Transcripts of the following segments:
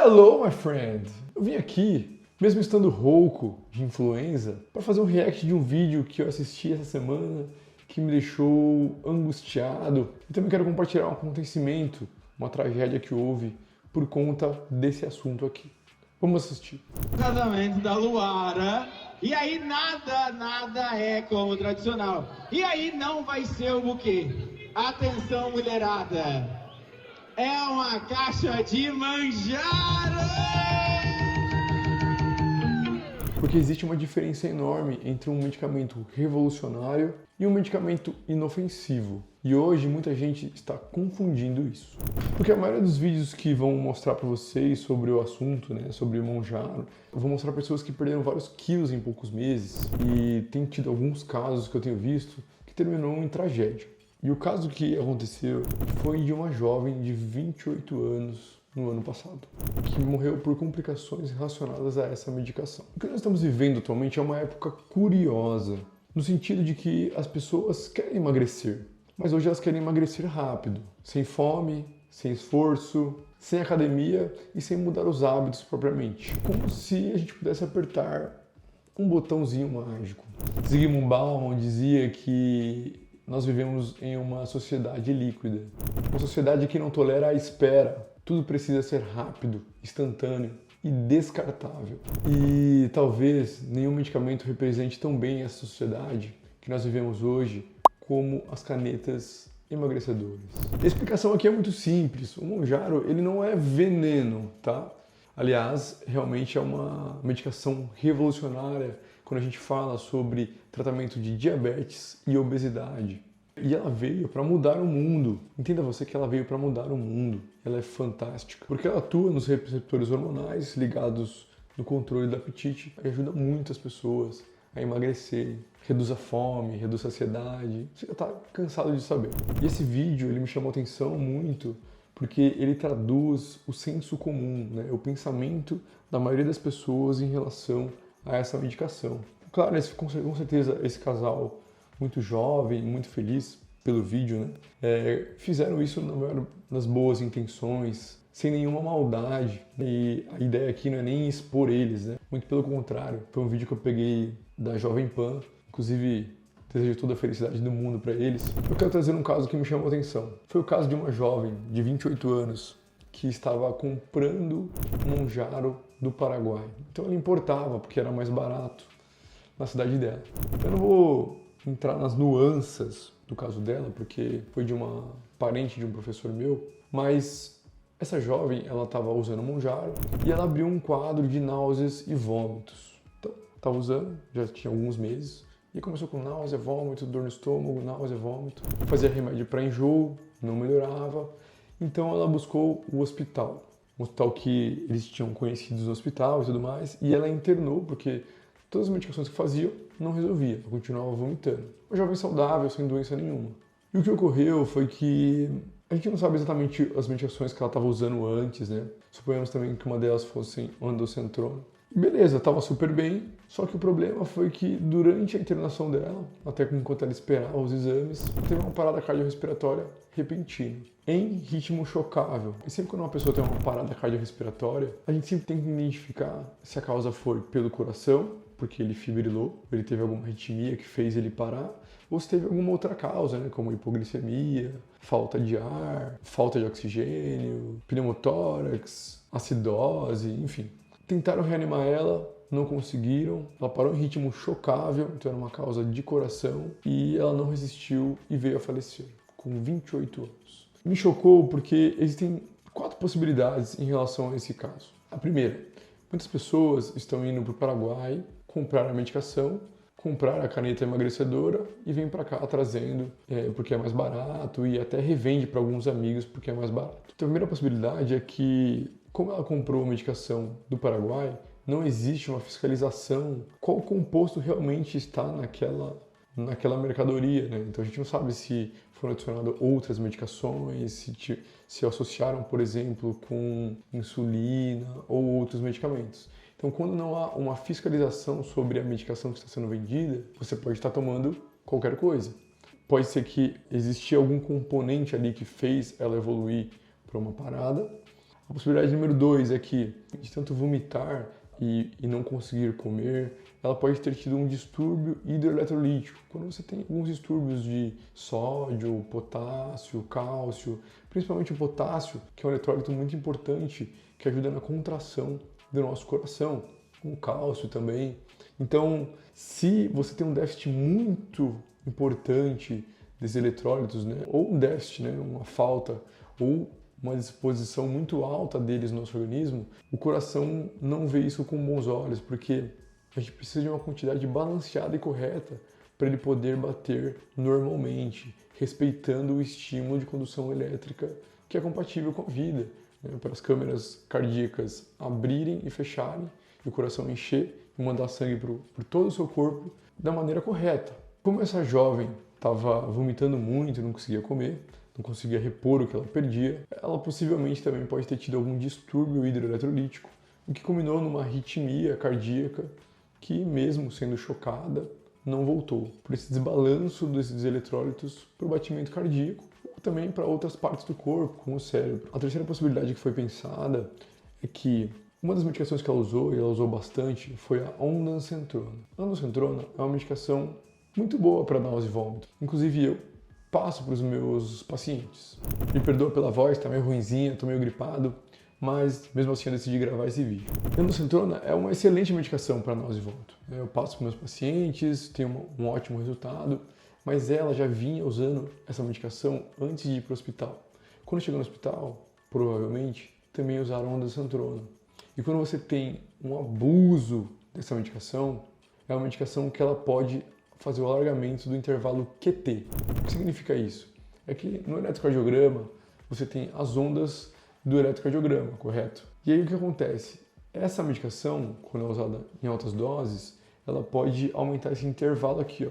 Hello, my friend! Eu vim aqui, mesmo estando rouco de influenza, para fazer um react de um vídeo que eu assisti essa semana que me deixou angustiado. E também quero compartilhar um acontecimento, uma tragédia que houve por conta desse assunto aqui. Vamos assistir. Casamento da Luara. E aí nada é como o tradicional. E aí não vai ser o buquê. Atenção, mulherada. É uma caixa de manjaro! Porque existe uma diferença enorme entre um medicamento revolucionário e um medicamento inofensivo. E hoje muita gente está confundindo isso. Porque a maioria dos vídeos que vão mostrar para vocês sobre o assunto, sobre o Monjaro, eu vou mostrar pessoas que perderam vários quilos em poucos meses. E tem tido alguns casos que eu tenho visto que terminou em tragédia. E o caso que aconteceu foi de uma jovem de 28 anos no ano passado, que morreu por complicações relacionadas a essa medicação. O que nós estamos vivendo atualmente é uma época curiosa, no sentido de que as pessoas querem emagrecer, mas hoje elas querem emagrecer rápido, sem fome, sem esforço, sem academia e sem mudar os hábitos propriamente. Como se a gente pudesse apertar um botãozinho mágico. Zygmunt Bauman dizia que nós vivemos em uma sociedade líquida, uma sociedade que não tolera a espera. Tudo precisa ser rápido, instantâneo e descartável. E talvez nenhum medicamento represente tão bem essa sociedade que nós vivemos hoje como as canetas emagrecedoras. A explicação aqui é muito simples. O Monjaro, ele não é veneno, tá? Aliás, realmente é uma medicação revolucionária quando a gente fala sobre tratamento de diabetes e obesidade. E ela veio para mudar o mundo. Entenda você que ela veio para mudar o mundo. Ela é fantástica, porque ela atua nos receptores hormonais ligados no controle do apetite e ajuda muitas pessoas a emagrecerem. Reduz a fome, reduz a saciedade. Você já está cansado de saber. E esse vídeo ele me chamou a atenção muito porque ele traduz o senso comum, o pensamento da maioria das pessoas em relação a essa medicação. Claro, com certeza esse casal muito jovem, muito feliz pelo vídeo, fizeram isso nas boas intenções, sem nenhuma maldade. E a ideia aqui não é nem expor eles, muito pelo contrário. Foi um vídeo que eu peguei da Jovem Pan, inclusive desejo toda a felicidade do mundo para eles. Eu quero trazer um caso que me chamou a atenção. Foi o caso de uma jovem de 28 anos que estava comprando um Monjaro do Paraguai. Então ela importava porque era mais barato na cidade dela. Eu não vou entrar nas nuances do caso dela, porque foi de uma parente de um professor meu, mas essa jovem, ela estava usando Monjaro e ela abriu um quadro de náuseas e vômitos. Então, estava usando, já tinha alguns meses, e começou com náusea, vômito, dor no estômago, náusea, vômito. Fazia remédio para enjoo, não melhorava. Então ela buscou o hospital. Um hospital que eles tinham conhecidos no hospital e tudo mais, e ela internou, porque todas as medicações que faziam não resolvia, ela continuava vomitando. Uma jovem saudável, sem doença nenhuma. E o que ocorreu foi que a gente não sabe exatamente as medicações que ela estava usando antes, Suponhamos também que uma delas fosse ondansetron. E beleza, estava super bem, só que o problema foi que durante a internação dela, até enquanto ela esperava os exames, teve uma parada cardiorrespiratória repentina, em ritmo chocável. E sempre quando uma pessoa tem uma parada cardiorrespiratória, a gente sempre tem que identificar se a causa foi pelo coração, porque ele fibrilou, ele teve alguma arritmia que fez ele parar, ou se teve alguma outra causa, como hipoglicemia, falta de ar, falta de oxigênio, pneumotórax, acidose, enfim. Tentaram reanimar ela, não conseguiram, ela parou em ritmo chocável, então era uma causa de coração, e ela não resistiu e veio a falecer, com 28 anos. Me chocou porque existem 4 possibilidades em relação a esse caso. A primeira, muitas pessoas estão indo para o Paraguai comprar a medicação, comprar a caneta emagrecedora e vem para cá trazendo porque é mais barato e até revende para alguns amigos porque é mais barato. Então a primeira possibilidade é que, como ela comprou a medicação do Paraguai, não existe uma fiscalização qual composto realmente está naquela mercadoria, Então a gente não sabe se foram adicionadas outras medicações, se associaram, por exemplo, com insulina ou outros medicamentos. Então, quando não há uma fiscalização sobre a medicação que está sendo vendida, você pode estar tomando qualquer coisa. Pode ser que existia algum componente ali que fez ela evoluir para uma parada. A possibilidade número 2 é que, de tanto vomitar e não conseguir comer, ela pode ter tido um distúrbio hidroeletrolítico. Quando você tem alguns distúrbios de sódio, potássio, cálcio, principalmente o potássio, que é um eletrólito muito importante, que ajuda na contração do nosso coração, o cálcio também. Então, se você tem um déficit muito importante desses eletrólitos, né, ou um déficit, né, uma falta, ou uma disposição muito alta deles no nosso organismo, o coração não vê isso com bons olhos, porque a gente precisa de uma quantidade balanceada e correta para ele poder bater normalmente, respeitando o estímulo de condução elétrica que é compatível com a vida, né, para as câmeras cardíacas abrirem e fecharem, e o coração encher e mandar sangue por todo o seu corpo da maneira correta. Como essa jovem estava vomitando muito e não conseguia comer, não conseguia repor o que ela perdia, ela possivelmente também pode ter tido algum distúrbio hidroeletrolítico, o que culminou numa arritmia cardíaca que, mesmo sendo chocada, não voltou. Por esse desbalanço desses eletrólitos para o batimento cardíaco, ou também para outras partes do corpo, como o cérebro. A terceira possibilidade que foi pensada é que uma das medicações que ela usou, e ela usou bastante, foi a ondansetrona. A ondansetrona é uma medicação muito boa para náusea e vômito. Inclusive eu passo para os meus pacientes. Me perdoa pela voz, tá meio ruinzinha, tô meio gripado, mas mesmo assim eu decidi gravar esse vídeo. A ondansetrona é uma excelente medicação para náusea e vômito. Eu passo para os meus pacientes, tenho um ótimo resultado, mas ela já vinha usando essa medicação antes de ir para o hospital. Quando chegou no hospital, provavelmente, também usaram ondansetrona. E quando você tem um abuso dessa medicação, é uma medicação que ela pode fazer o alargamento do intervalo QT. O que significa isso? É que no eletrocardiograma você tem as ondas do eletrocardiograma, correto? E aí o que acontece? Essa medicação, quando é usada em altas doses, ela pode aumentar esse intervalo aqui, ó,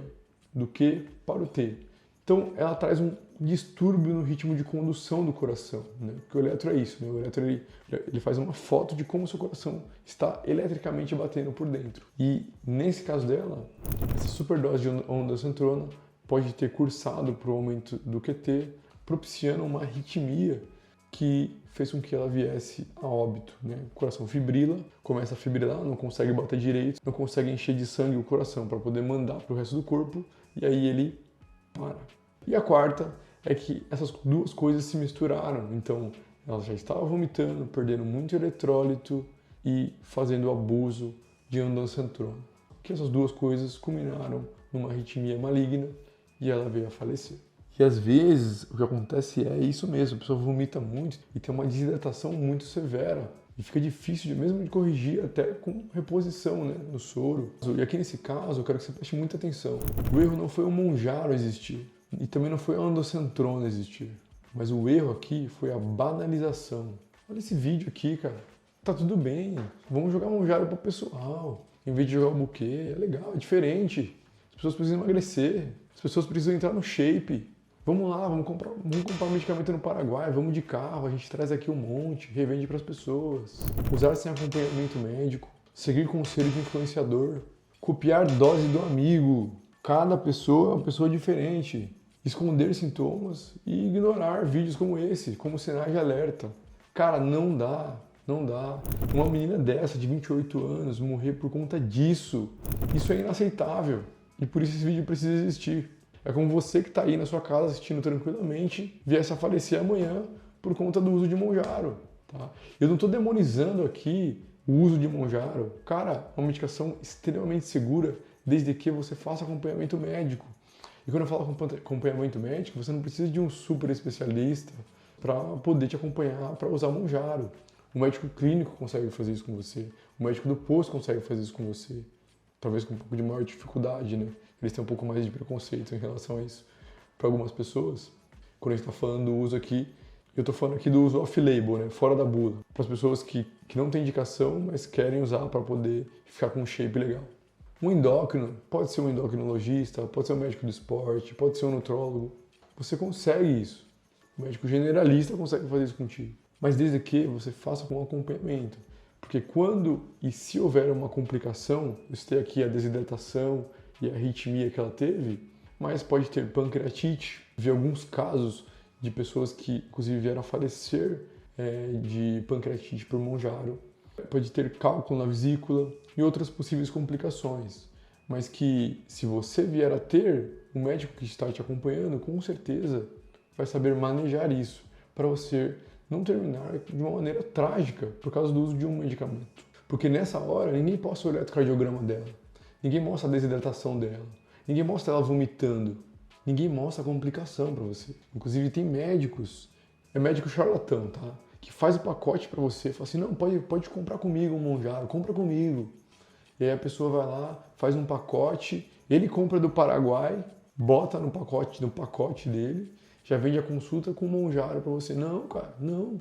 do Q para o T. Então ela traz um distúrbio no ritmo de condução do coração, né? Porque o eletro é isso, né? O eletro ele faz uma foto de como o seu coração está eletricamente batendo por dentro. E nesse caso dela, essa superdose de ondansetrona pode ter cursado para o aumento do QT, propiciando uma arritmia que fez com que ela viesse a óbito, né? O coração fibrila, começa a fibrilar, não consegue bater direito, não consegue encher de sangue o coração para poder mandar para o resto do corpo, e aí ele para. E a quarta é que essas duas coisas se misturaram, então ela já estava vomitando, perdendo muito eletrólito e fazendo abuso de ondansetrona. Que essas duas coisas culminaram numa arritmia maligna e ela veio a falecer. E às vezes o que acontece é isso mesmo, a pessoa vomita muito e tem uma desidratação muito severa. E fica difícil mesmo de corrigir até com reposição, né, no soro. E aqui nesse caso eu quero que você preste muita atenção. O erro não foi o Mounjaro existir e também não foi a ondansetrona existir. Mas o erro aqui foi a banalização. Olha esse vídeo aqui, cara. Tá tudo bem, vamos jogar Mounjaro pro pessoal. Em vez de jogar o buquê, é legal, é diferente. As pessoas precisam emagrecer, as pessoas precisam entrar no shape. Vamos lá, vamos comprar medicamento no Paraguai, vamos de carro, a gente traz aqui um monte, revende para as pessoas. Usar sem acompanhamento médico, seguir conselho de influenciador, copiar dose do amigo. Cada pessoa é uma pessoa diferente. Esconder sintomas e ignorar vídeos como esse, como sinais de alerta. Cara, não dá. Não dá. Uma menina dessa, de 28 anos, morrer por conta disso. Isso é inaceitável. E por isso esse vídeo precisa existir. É como você que está aí na sua casa assistindo tranquilamente, viesse a falecer amanhã por conta do uso de Mounjaro. Tá? Eu não estou demonizando aqui o uso de Mounjaro. Cara, é uma medicação extremamente segura, desde que você faça acompanhamento médico. E quando eu falo acompanhamento médico, você não precisa de um super especialista para poder te acompanhar para usar Mounjaro. O médico clínico consegue fazer isso com você. O médico do posto consegue fazer isso com você. Talvez com um pouco de maior dificuldade, né? Eles têm um pouco mais de preconceito em relação a isso. Para algumas pessoas, quando a gente está falando do uso aqui, eu estou falando aqui do uso off-label, né? Fora da bula. Para as pessoas que não têm indicação, mas querem usar para poder ficar com um shape legal. Um endócrino, pode ser um endocrinologista, pode ser um médico do esporte, pode ser um nutrólogo. Você consegue isso. O médico generalista consegue fazer isso contigo. Mas desde que você faça com acompanhamento. Porque quando e se houver uma complicação, você tem aqui a desidratação e a arritmia que ela teve, mas pode ter pancreatite. Vi alguns casos de pessoas que, inclusive, vieram a falecer de pancreatite por Monjaro, pode ter cálculo na vesícula e outras possíveis complicações, mas que se você vier a ter, o médico que está te acompanhando com certeza vai saber manejar isso para você não terminar de uma maneira trágica por causa do uso de um medicamento. Porque nessa hora ninguém mostra o eletrocardiograma dela, ninguém mostra a desidratação dela, ninguém mostra ela vomitando, ninguém mostra a complicação para você. Inclusive tem médicos, é médico charlatão, tá? Que faz o pacote para você, fala assim, não, pode comprar comigo um Monjaro, compra comigo. E aí a pessoa vai lá, faz um pacote, ele compra do Paraguai, bota no pacote dele, já vende a consulta com Monjaro para você. Não, cara, não.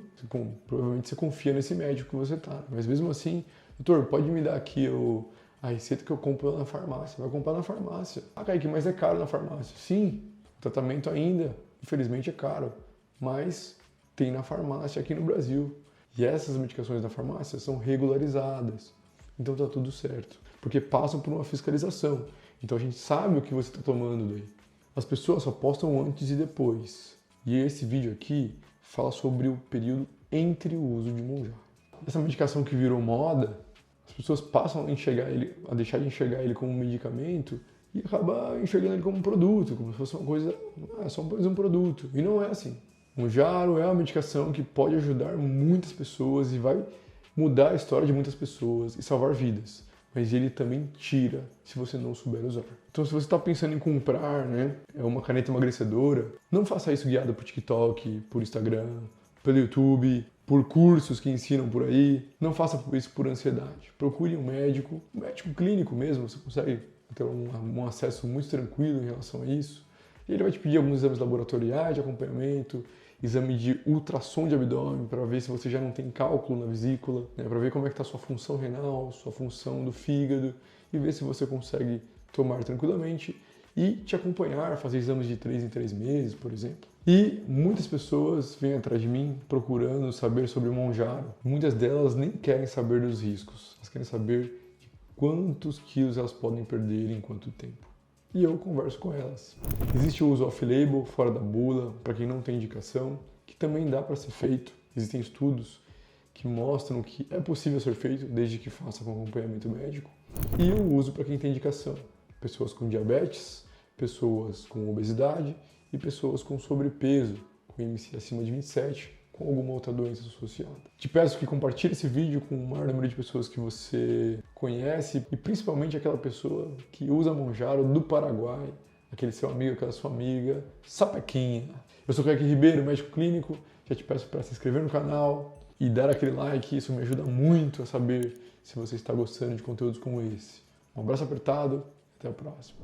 Provavelmente você confia nesse médico que você tá. Mas mesmo assim, doutor, pode me dar aqui a receita que eu compro lá na farmácia. Vai comprar na farmácia. Ah, Kaique, mas é caro na farmácia. Sim, o tratamento ainda, infelizmente, é caro. Mas tem na farmácia aqui no Brasil. E essas medicações da farmácia são regularizadas. Então tá tudo certo. Porque passam por uma fiscalização. Então a gente sabe o que você está tomando daí. As pessoas só postam antes e depois. E esse vídeo aqui fala sobre o período entre o uso de Monjaro. Essa medicação que virou moda, as pessoas passam a deixar de enxergar ele como um medicamento e acabar enxergando ele como um produto, como se fosse uma coisa, só um produto. E não é assim. Monjaro é uma medicação que pode ajudar muitas pessoas e vai mudar a história de muitas pessoas e salvar vidas. Mas ele também tira se você não souber usar. Então se você está pensando em comprar, uma caneta emagrecedora, não faça isso guiado por TikTok, por Instagram, pelo YouTube, por cursos que ensinam por aí. Não faça isso por ansiedade. Procure um médico clínico mesmo, você consegue ter um acesso muito tranquilo em relação a isso. E ele vai te pedir alguns exames laboratoriais de acompanhamento, exame de ultrassom de abdômen para ver se você já não tem cálculo na vesícula, para ver como é que está a sua função renal, sua função do fígado e ver se você consegue tomar tranquilamente e te acompanhar, fazer exames de 3 em 3 meses, por exemplo. E muitas pessoas vêm atrás de mim procurando saber sobre o Monjaro. Muitas delas nem querem saber dos riscos, elas querem saber de quantos quilos elas podem perder em quanto tempo. E eu converso com elas. Existe o uso off-label, fora da bula, para quem não tem indicação, que também dá para ser feito. Existem estudos que mostram que é possível ser feito, desde que faça com acompanhamento médico. E o uso para quem tem indicação. Pessoas com diabetes, pessoas com obesidade e pessoas com sobrepeso, com IMC acima de 27, com alguma outra doença associada. Te peço que compartilhe esse vídeo com o maior número de pessoas que você conhece e principalmente aquela pessoa que usa Monjaro do Paraguai, aquele seu amigo, aquela sua amiga, sapequinha. Eu sou Kaique Ribeiro, médico clínico, já te peço para se inscrever no canal e dar aquele like, isso me ajuda muito a saber se você está gostando de conteúdos como esse. Um abraço apertado, até a próxima.